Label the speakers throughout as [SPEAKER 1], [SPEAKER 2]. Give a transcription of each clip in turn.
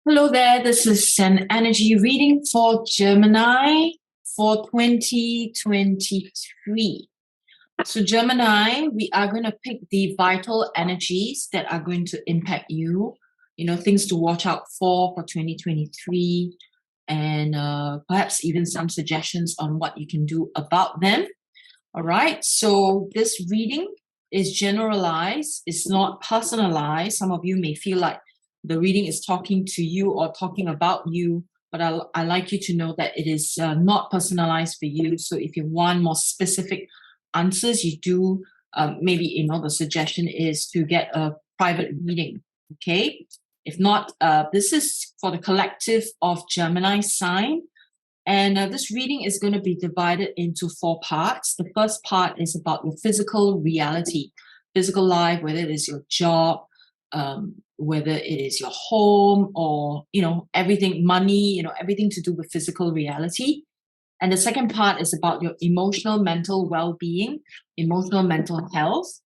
[SPEAKER 1] Hello there, this is an energy reading for Gemini for 2023. So, Gemini, we are going to pick the vital energies that are going to impact you, things to watch out for 2023, and perhaps even some suggestions on what you can do about them. All right, so this reading is generalized, it's not personalized. Some of you may feel like the reading is talking to you or talking about you, but I like you to know that it is not personalized for you. So if you want more specific answers, you do maybe, the suggestion is to get a private reading, okay? If not, this is for the collective of Gemini sign. And this reading is going to be divided into 4 parts. The first part is about your physical reality, physical life, whether it is your job, whether it is your home or, everything, money, everything to do with physical reality. And the second part is about your emotional, mental well-being, emotional, mental health.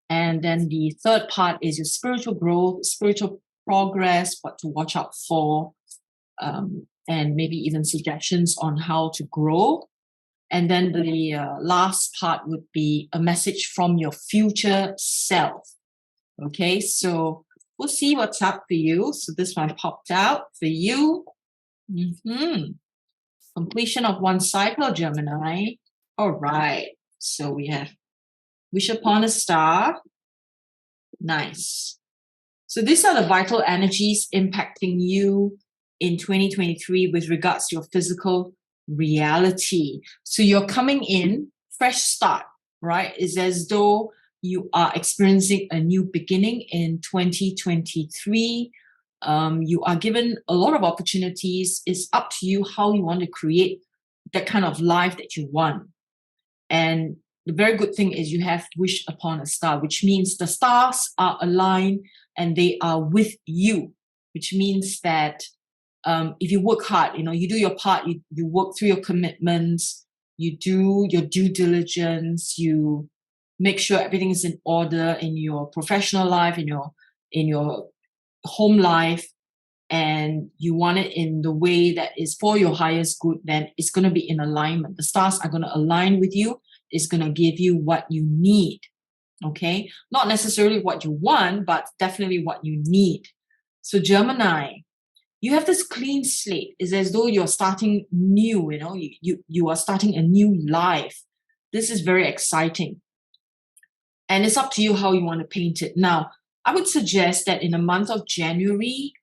[SPEAKER 1] And then the third part is your spiritual growth, spiritual progress, what to watch out for, and maybe even suggestions on how to grow. And then the last part would be a message from your future self. Okay, so we'll see what's up for you. So this one popped out for you. Completion of one cycle, Gemini. All right, so we have wish upon a star. Nice. So these are the vital energies impacting you in 2023 with regards to your physical reality. So you're coming in, fresh start, right? It's as though you are experiencing a new beginning in 2023. You are given a lot of opportunities. It's up to you how you want to create that kind of life that you want. And the very good thing is you have wish upon a star, which means the stars are aligned and they are with you, which means that if you work hard, you do your part, you work through your commitments, you do your due diligence, you make sure everything is in order in your professional life, in your home life, and you want it in the way that is for your highest good, then it's going to be in alignment. The stars are going to align with you. It's going to give you what you need. Okay? Not necessarily what you want, but definitely what you need. So Gemini, you have this clean slate. It's as though you're starting new, you are starting a new life. This is very exciting. And it's up to you how you want to paint it. Now, I would suggest that in the month of January,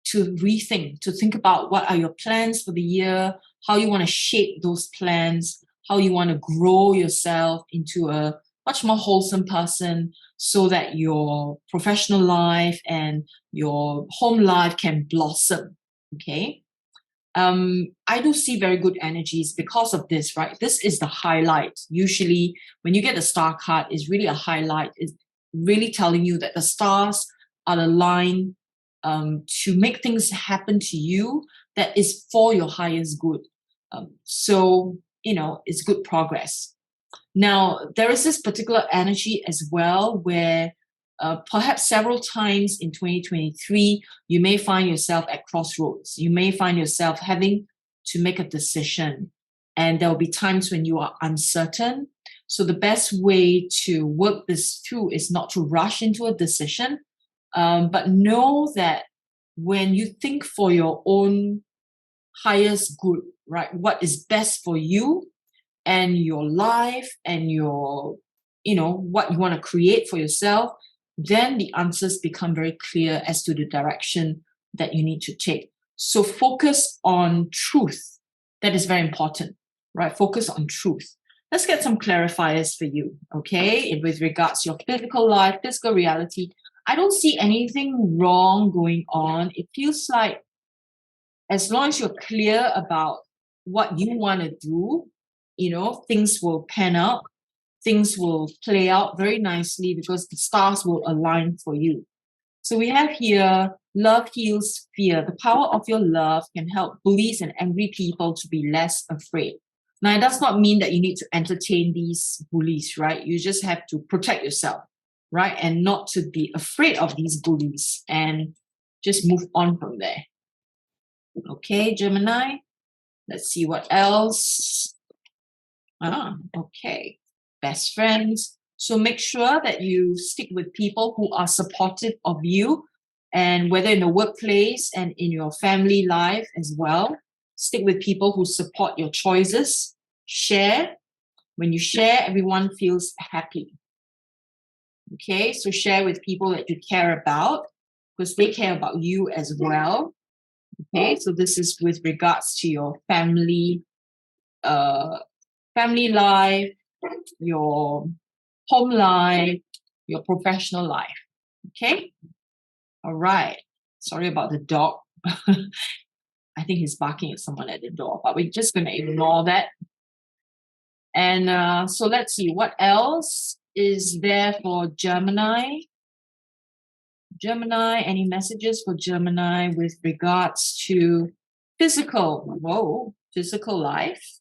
[SPEAKER 1] to rethink, to think about what are your plans for the year, how you want to shape those plans, how you want to grow yourself into a much more wholesome person so that your professional life and your home life can blossom. Okay. I do see very good energies because of this, right? This is the highlight. Usually when you get the star card, it's really a highlight. It's really telling you that the stars are aligned to make things happen to you that is for your highest good. So, it's good progress. Now, there is this particular energy as well where perhaps several times in 2023, you may find yourself at crossroads. You may find yourself having to make a decision. And there will be times when you are uncertain. So the best way to work this through is not to rush into a decision, but know that when you think for your own highest good, right, what is best for you and your life and your, what you want to create for yourself, then the answers become very clear as to the direction that you need to take. So focus on truth. That is very important, right? Focus on truth. Let's get some clarifiers for you, okay? With regards to your physical life, physical reality, I don't see anything wrong going on. It feels like as long as you're clear about what you want to do, things will pan out. Things will play out very nicely because the stars will align for you. So we have here, love heals fear. The power of your love can help bullies and angry people to be less afraid. Now, it does not mean that you need to entertain these bullies, right? You just have to protect yourself, right? And not to be afraid of these bullies and just move on from there. Okay, Gemini. Let's see what else. Okay. Best friends. So make sure that you stick with people who are supportive of you, and whether in the workplace and in your family life as well. Stick with people who support your choices. Share. When you share, everyone feels happy. Okay, so share with people that you care about because they care about you as well. Okay, so this is with regards to your family life, your home life, your professional life. Okay? All right. Sorry about the dog. I think he's barking at someone at the door, but we're just going to ignore that. And so let's see, what else is there for Gemini? Gemini, any messages for Gemini with regards to physical life?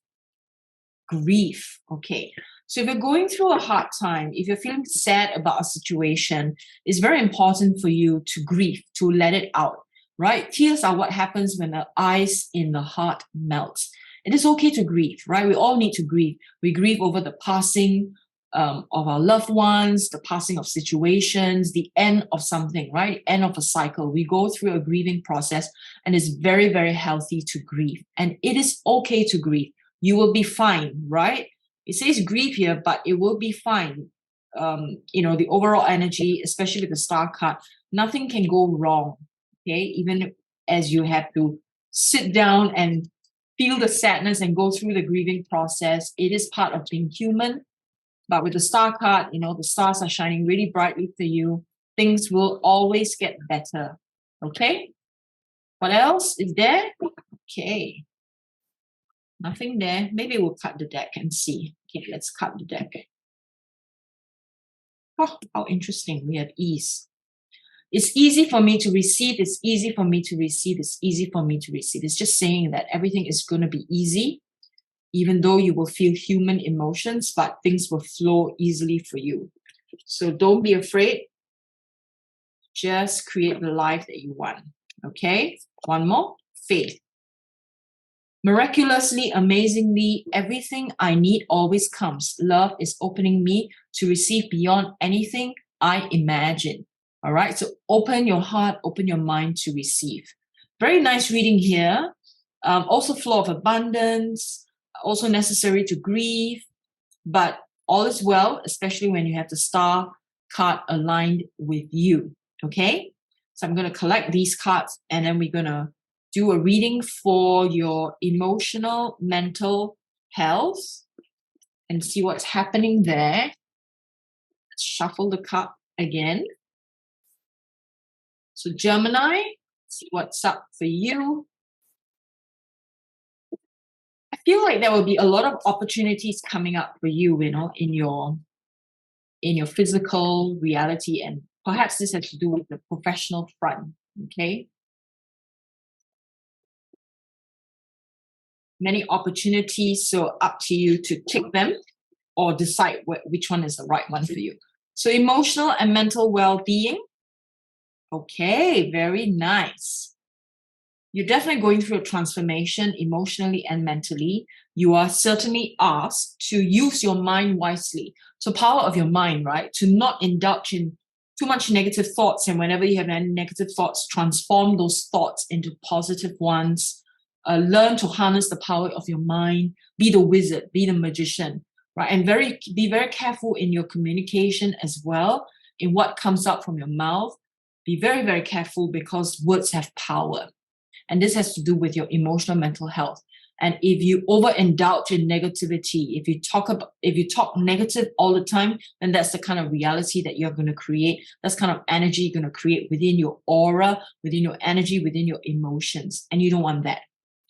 [SPEAKER 1] Grief. Okay. So if you're going through a hard time, if you're feeling sad about a situation, it's very important for you to grieve, to let it out, right? Tears are what happens when the ice in the heart melts. It is okay to grieve, right? We all need to grieve. We grieve over the passing of our loved ones, the passing of situations, the end of something, right? End of a cycle. We go through a grieving process, and it's very, very healthy to grieve. And it is okay to grieve. You will be fine, right? It says grieve here, but it will be fine. The overall energy, especially with the star card, nothing can go wrong. Okay, even as you have to sit down and feel the sadness and go through the grieving process, it is part of being human. But with the star card, the stars are shining really brightly for you. Things will always get better. Okay? What else is there? Okay. Nothing there. Maybe we'll cut the deck and see. Okay, let's cut the deck. Oh, how interesting. We have ease. It's easy for me to receive. It's easy for me to receive. It's easy for me to receive. It's just saying that everything is going to be easy, even though you will feel human emotions, but things will flow easily for you. So don't be afraid. Just create the life that you want. Okay? One more. Faith. Miraculously, amazingly, everything I need always comes. Love is opening me to receive beyond anything I imagine. All right, so open your heart, open your mind to receive. Very nice reading here. Also flow of abundance, also necessary to grieve, but all is well, especially when you have the star card aligned with you. Okay, so I'm going to collect these cards, and then we're going to do a reading for your emotional, mental health and see what's happening there. Let's shuffle the card again. So Gemini, see what's up for you. I feel like there will be a lot of opportunities coming up for you, in your physical reality, and perhaps this has to do with the professional front. Okay. Many opportunities, so up to you to take them or decide which one is the right one for you. So emotional and mental well-being. Okay, very nice. You're definitely going through a transformation emotionally and mentally. You are certainly asked to use your mind wisely. So power of your mind, right? To not indulge in too much negative thoughts. And whenever you have any negative thoughts, transform those thoughts into positive ones. Learn to harness the power of your mind. Be the wizard, be the magician, right? And be very careful in your communication as well, in what comes out from your mouth. Be very, very careful because words have power. And this has to do with your emotional mental health. And if you overindulge in negativity, if you talk negative all the time, then that's the kind of reality that you're going to create. That's kind of energy you're going to create within your aura, within your energy, within your emotions. And you don't want that.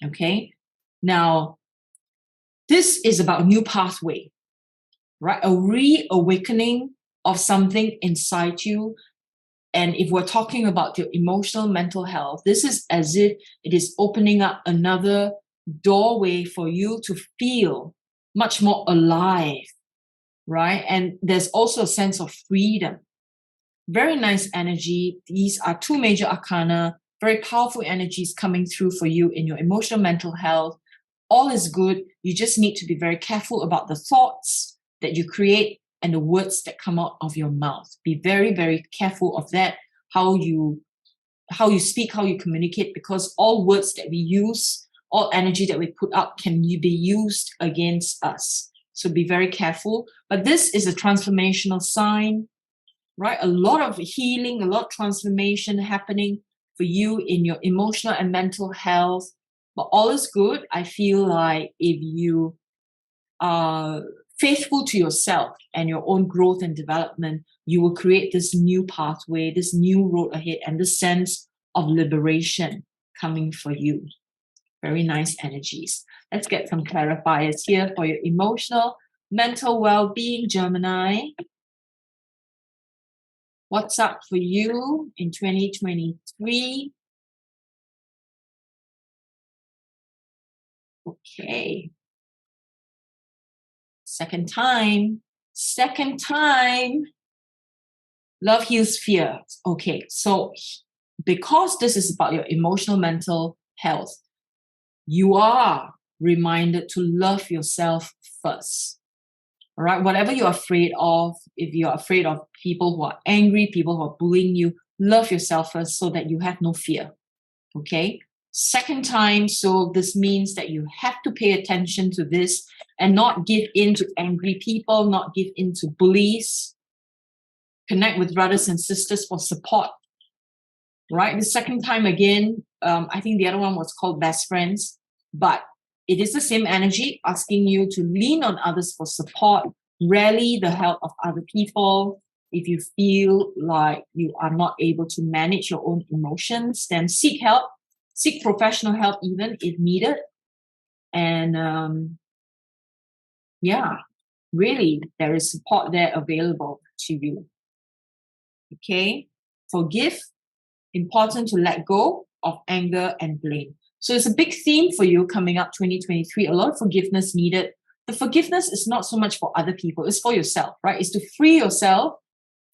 [SPEAKER 1] Okay? Now, this is about a new pathway, right? A reawakening of something inside you. And if we're talking about your emotional mental health, this is as if it is opening up another doorway for you to feel much more alive, right? And there's also a sense of freedom. Very nice energy. These are two major arcana Very powerful energies coming through for you in your emotional mental health. All is good. You just need to be very careful about the thoughts that you create and the words that come out of your mouth. Be very, very careful of that, how you speak, how you communicate, because all words that we use, all energy that we put out can be used against us. So be very careful. But this is a transformational sign, right? A lot of healing, a lot of transformation happening for you in your emotional and mental health. But all is good. I feel like if you are faithful to yourself and your own growth and development, you will create this new pathway, this new road ahead, and this sense of liberation coming for you. Very nice energies. Let's get some clarifiers here for your emotional, mental well-being, Gemini. What's up for you in 2023? Okay. Second time. Love heals fear. Okay, so because this is about your emotional mental health, you are reminded to love yourself first. All right, whatever you're afraid of, if you're afraid of people who are angry, people who are bullying you, love yourself first so that you have no fear. Okay. Second time, so this means that you have to pay attention to this and not give in to angry people, not give in to bullies. Connect with brothers and sisters for support. Right. The second time again, I think the other one was called best friends, but it is the same energy asking you to lean on others for support, rally the help of other people. If you feel like you are not able to manage your own emotions, then seek help, seek professional help even if needed. And yeah, really, there is support there available to you. Okay, forgive. Important to let go of anger and blame. So it's a big theme for you coming up 2023. A lot of forgiveness needed. The forgiveness is not so much for other people, it's for yourself, right? It's to free yourself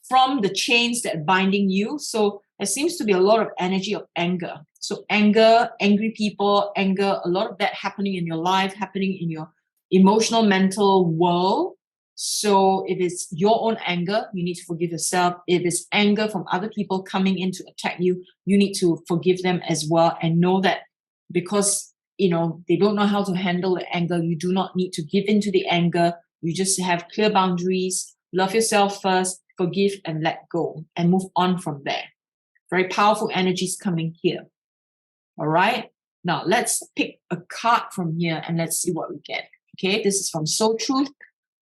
[SPEAKER 1] from the chains that are binding you. So there seems to be a lot of energy of anger. So anger, angry people, anger, a lot of that happening in your life, happening in your emotional, mental world. So if it's your own anger, you need to forgive yourself. If it's anger from other people coming in to attack you, you need to forgive them as well and know that because they don't know how to handle the anger, you do not need to give in to the anger. You just have clear boundaries, love yourself first, forgive and let go and move on from there. Very powerful energies coming here. All right. Now let's pick a card from here and let's see what we get. Okay, this is from Soul Truth.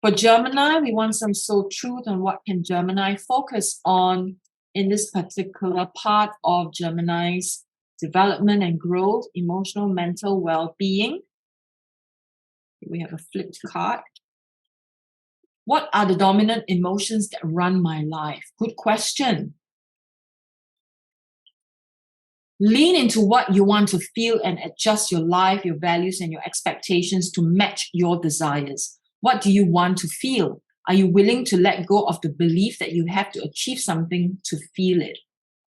[SPEAKER 1] For Gemini, we want some soul truth on what can Gemini focus on in this particular part of Gemini's development and growth, emotional, mental well-being. We have a flipped card. What are the dominant emotions that run my life? Good question. Lean into what you want to feel and adjust your life, your values, and your expectations to match your desires. What do you want to feel? Are you willing to let go of the belief that you have to achieve something to feel it?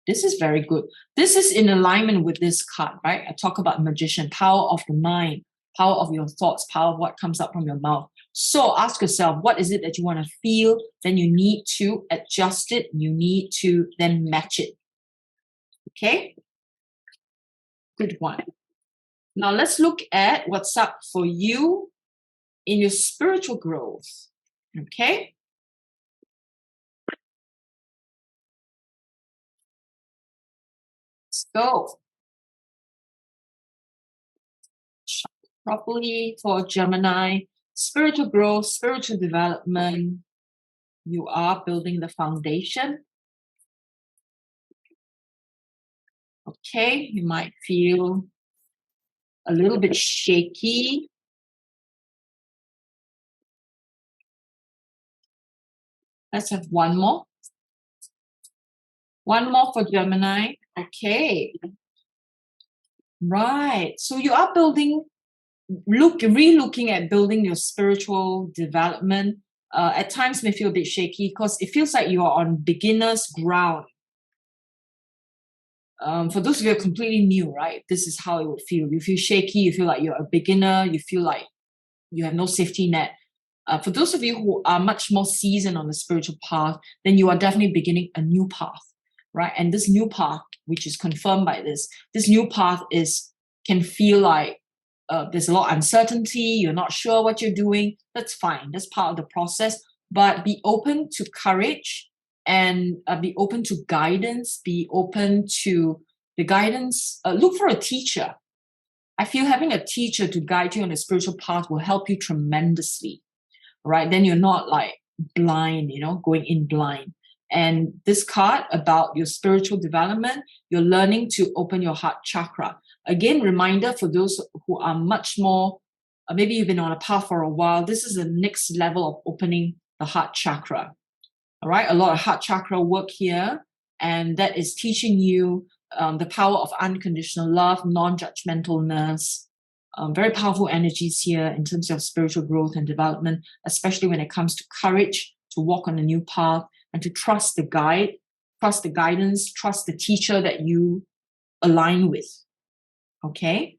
[SPEAKER 1] This is very good. This is in alignment with this card, right? I talk about magician, power of the mind, power of your thoughts, power of what comes up from your mouth. So ask yourself, what is it that you want to feel? Then you need to adjust it. You need to then match it. Okay? Good one. Now let's look at what's up for you in your spiritual growth. Okay? So, properly for Gemini, spiritual growth, spiritual development, you are building the foundation. Okay, you might feel a little bit shaky. Let's have one more. One more for Gemini. Okay. Right. So you are re-looking at building your spiritual development. At times may feel a bit shaky because it feels like you are on beginner's ground. For those of you who are completely new, right, this is how it would feel. You feel shaky, you feel like you're a beginner, you feel like you have no safety net. For those of you who are much more seasoned on the spiritual path, then you are definitely beginning a new path, right? And this new path, which is confirmed by this new path can feel like there's a lot of uncertainty, you're not sure what you're doing. That's fine, that's part of the process. But be open to courage and be open to guidance, be open to the guidance. Look for a teacher. I feel having a teacher to guide you on the spiritual path will help you tremendously, right? Then you're not like blind, going in blind. And this card about your spiritual development, you're learning to open your heart chakra. Again, reminder for those who are much more, maybe you've been on a path for a while, this is the next level of opening the heart chakra. All right, a lot of heart chakra work here, and that is teaching you the power of unconditional love, non-judgmentalness, very powerful energies here in terms of spiritual growth and development, especially when it comes to courage to walk on a new path and to trust the guide, trust the guidance, trust the teacher that you align with. Okay,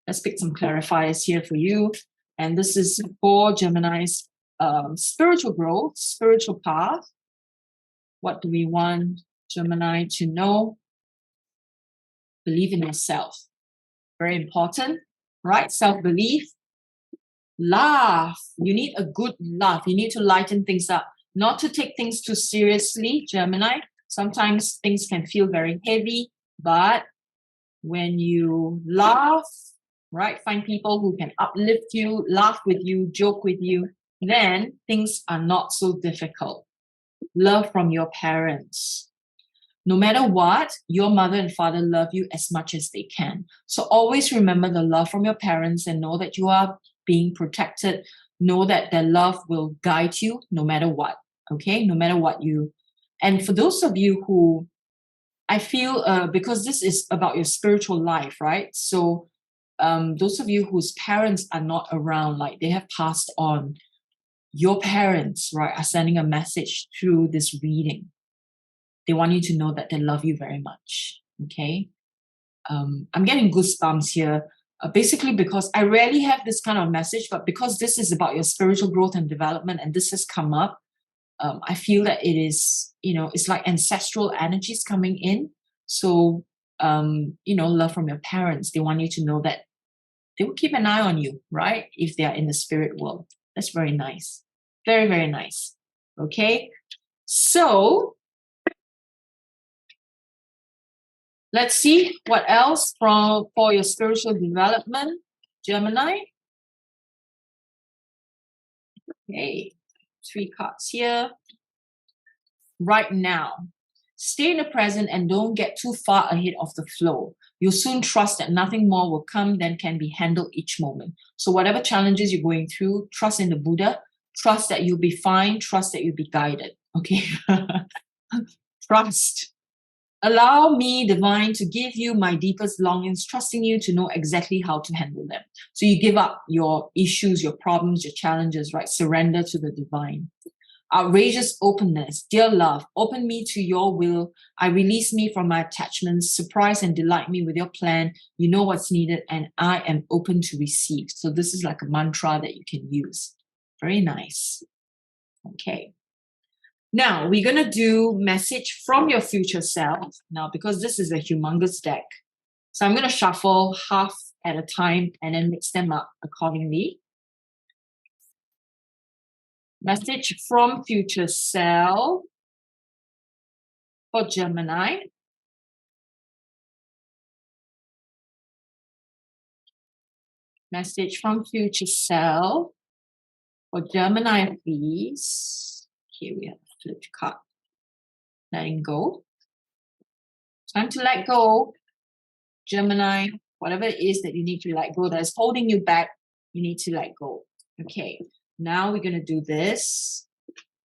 [SPEAKER 1] let's pick some clarifiers here for you. And this is for Gemini's spiritual growth, spiritual path. What do we want Gemini to know? Believe in yourself. Very important, right? Self-belief. Laugh. You need a good laugh. You need to lighten things up. Not to take things too seriously, Gemini. Sometimes things can feel very heavy, but when you laugh, right, find people who can uplift you, laugh with you, joke with you, then things are not so difficult. Love from your parents. No matter what, your mother and father love you as much as they can. So always remember the love from your parents and know that you are being protected. Know that their love will guide you no matter what. Okay, no matter what you. And for those of you who, I feel, because this is about your spiritual life, right? So those of you whose parents are not around, like they have passed on, your parents, right, are sending a message through this reading. They want you to know that they love you very much. Okay. I'm getting goosebumps here, basically because I rarely have this kind of message, but because this is about your spiritual growth and development, and this has come up, I feel that it is, it's like ancestral energies coming in. So, love from your parents. They want you to know that they will keep an eye on you, right? If they are in the spirit world. That's very nice. Very, very nice. Okay. So, let's see what else for your spiritual development, Gemini. Okay, 3 cards here. Right now, stay in the present and don't get too far ahead of the flow. You'll soon trust that nothing more will come than can be handled each moment. So whatever challenges you're going through, trust in the Buddha. Trust that you'll be fine. Trust that you'll be guided. Okay? Trust. Allow me, divine, to give you my deepest longings, trusting you to know exactly how to handle them. So you give up your issues, your problems, your challenges, right? Surrender to the divine. Outrageous openness, dear love, open me to your will. I release me from my attachments, surprise and delight me with your plan. You know what's needed, and I am open to receive. So this is like a mantra that you can use. Very nice. Okay. Now, we're going to do message from your future self. Now, because this is a humongous deck, so I'm going to shuffle half at a time and then mix them up accordingly. Message from future self for Gemini. Message from future self for Gemini, please. Here we have a flipped card. Letting go. Time to let go. Gemini, whatever it is that you need to let go that's holding you back, you need to let go. Okay, now we're going to do this.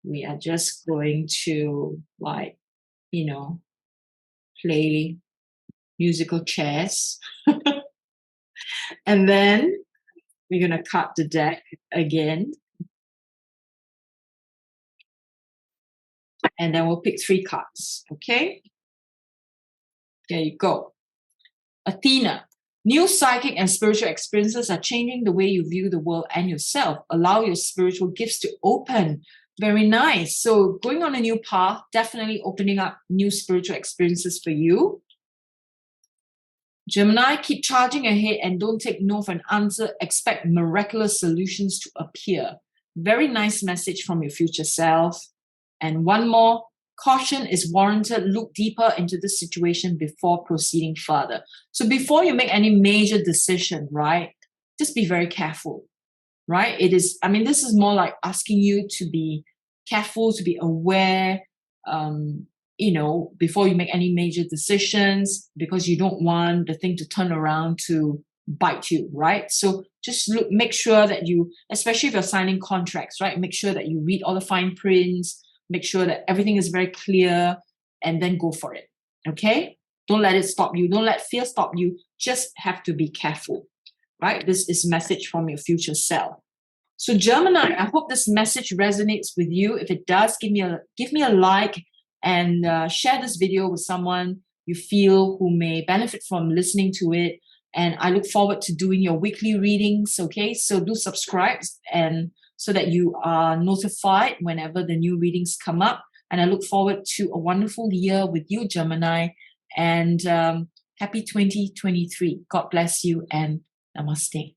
[SPEAKER 1] We are just going to, play musical chairs. And then we're going to cut the deck again. And then we'll pick 3 cards, okay? There you go. Athena. New psychic and spiritual experiences are changing the way you view the world and yourself. Allow your spiritual gifts to open. Very nice. So going on a new path, definitely opening up new spiritual experiences for you. Gemini, keep charging ahead and don't take no for an answer. Expect miraculous solutions to appear. Very nice message from your future self. And one more, caution is warranted. Look deeper into the situation before proceeding further. So before you make any major decision, right, just be very careful, right? This is more like asking you to be careful, to be aware, before you make any major decisions, because you don't want the thing to turn around to bite you, right? So just make sure that you, especially if you're signing contracts, right, make sure that you read all the fine prints, make sure that everything is very clear, and then go for it, okay? Don't let it stop you. Don't let fear stop you. Just have to be careful, right? This is a message from your future self. So Gemini, I hope this message resonates with you. If it does, give me a like and share this video with someone you feel who may benefit from listening to it. And I look forward to doing your weekly readings, okay? So do subscribe and so that you are notified whenever the new readings come up. And I look forward to a wonderful year with you, Gemini. And happy 2023. God bless you and namaste.